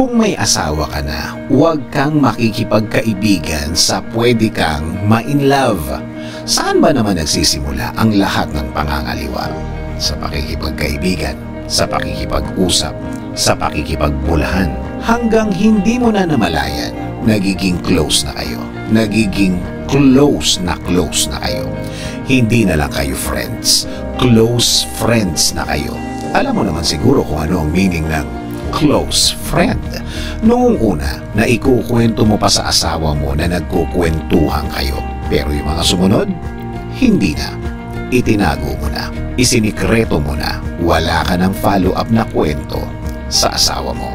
Kung may asawa ka na, huwag kang makikipagkaibigan sa pwede kang ma-in-love. Saan ba naman nagsisimula ang lahat ng pangangaliwa? Sa pakikipagkaibigan, sa pakikipag-usap, sa pakikipagbulahan. Hanggang hindi mo na namalayan, nagiging close na kayo. Nagiging close na kayo. Hindi na lang kayo friends, close friends na kayo. Alam mo naman siguro kung ano ang meaning ng close friend. Noong una, na ikukwento mo pa sa asawa mo na nagkukwentuhan kayo. Pero yung mga sumunod, hindi na. Itinago mo na. Isinikreto mo na. Wala ka ng follow-up na kwento sa asawa mo.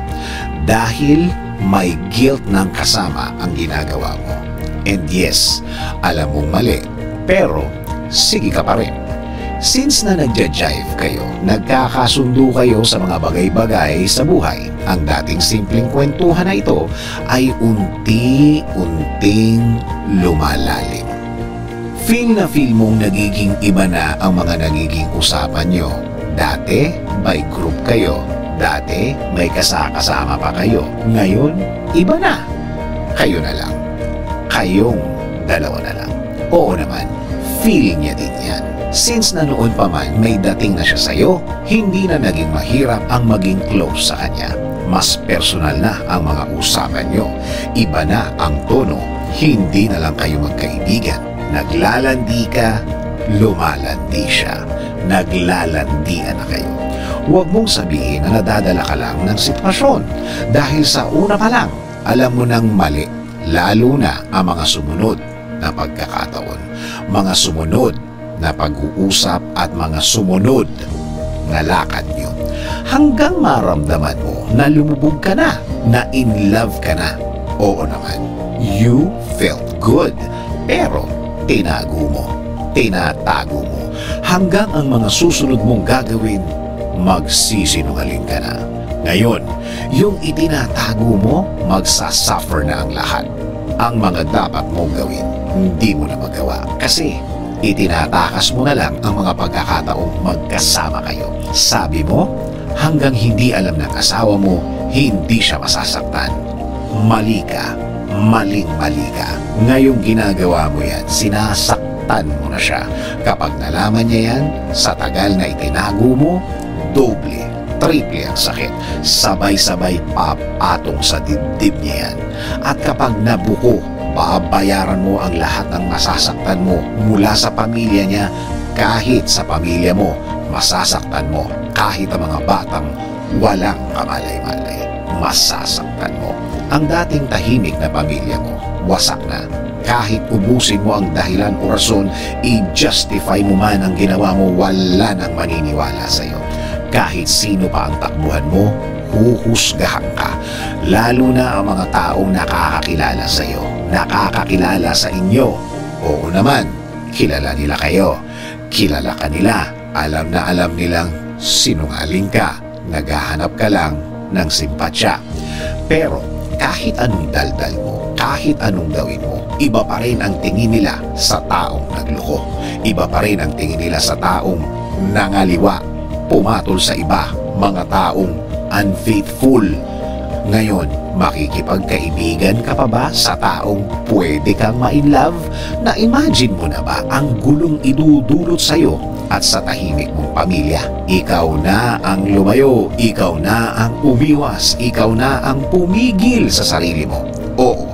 Dahil may guilt ng kasama ang ginagawa mo. And yes, alam mong mali. Pero, sige ka pa rin. Since na nagja-jive kayo, nagkakasundo kayo sa mga bagay-bagay sa buhay, ang dating simpleng kwentuhan na ito ay unti-unting lumalalim. Feel na feel mong nagiging iba na ang mga nagiging usapan nyo. Dati, by group kayo. Dati, may kasama pa kayo. Ngayon, iba na. Kayo na lang. Kayong dalawa na lang. Oo naman, feel niya din yan. Since na noon pa man may dating na siya sa'yo, hindi na naging mahirap ang maging close sa kanya. Mas personal na ang mga usapan nyo. Iba na ang tono, hindi na lang kayo magkaibigan. Naglalandi ka, lumalandi siya. Naglalandian na kayo. Huwag mong sabihin na nadadala ka lang ng sitwasyon. Dahil sa una pa lang, alam mo nang mali. Lalo na ang mga sumunod na pagkakataon. Mga sumunod na pag-uusap at mga sumunod na lakad nyo. Hanggang maramdaman mo na lumubog ka na in love ka na. Oo naman, you felt good. Pero tinago mo, tinatago mo. Hanggang ang mga susunod mong gagawin, magsisinungaling ka na. Ngayon, yung itinatago mo, magsasuffer na ang lahat. Ang mga dapat mong gawin, hindi mo na magawa. Kasi itinatakas mo na lang ang mga pagkakataong magkasama kayo. Sabi mo, hanggang hindi alam ng asawa mo, hindi siya masasaktan. Mali ka. Maling-mali ka. Ngayong ginagawa mo yan, sinasaktan mo na siya. Kapag nalaman niya yan, sa tagal na itinago mo, doble, triple ang sakit. Sabay-sabay papatong sa dibdib niya yan. At kapag nabuko, babayaran mo ang lahat ng masasaktan mo mula sa pamilya niya. Kahit sa pamilya mo, masasaktan mo. Kahit ang mga batang walang kamalay-malay, masasaktan mo. Ang dating tahimik na pamilya mo, wasak na. Kahit ubusin mo ang dahilan o rason, i-justify mo man ang ginawa mo, wala nang maniniwala sa'yo. Kahit sino pa ang takbuhan mo, huhusgahan ka. Lalo na ang mga taong nakakakilala sa'yo, nakakakilala sa inyo. Oo naman, kilala nila kayo. Kilala ka nila. Alam na alam nilang sinungaling ka. Naghahanap ka lang ng simpatsya. Pero kahit anong daldal mo, kahit anong gawin mo, iba pa rin ang tingin nila sa taong nagloko. Iba pa rin ang tingin nila sa taong nangaliwa, pumatol sa iba, mga taong unfaithful. Ngayon, makikipagkaibigan ka pa ba sa taong pwede kang ma-inlove? Na-imagine mo na ba ang gulong idudulot sa'yo at sa tahimik mong pamilya? Ikaw na ang lumayo, ikaw na ang umiwas, ikaw na ang pumigil sa sarili mo. Oo,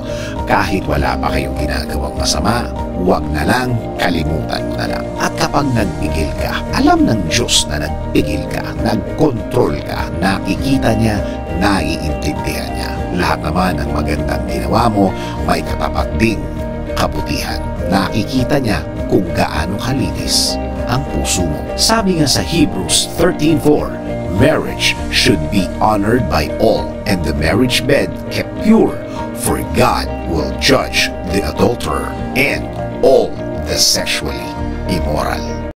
kahit wala pa kayong ginagawang masama, huwag na lang, kalimutan mo na lang. At kapag nagpigil ka, alam ng Diyos na nagpigil ka, nagkontrol ka, nakikita niya, naiintindihan niya. Lahat naman ng magandang ginawa mo, may katapat ding kabutihan. Nakikita niya kung gaano kalinis ang puso mo. Sabi nga sa Hebrews 13:4, marriage should be honored by all and the marriage bed kept pure, for God will judge the adulterer and all the sexually immoral.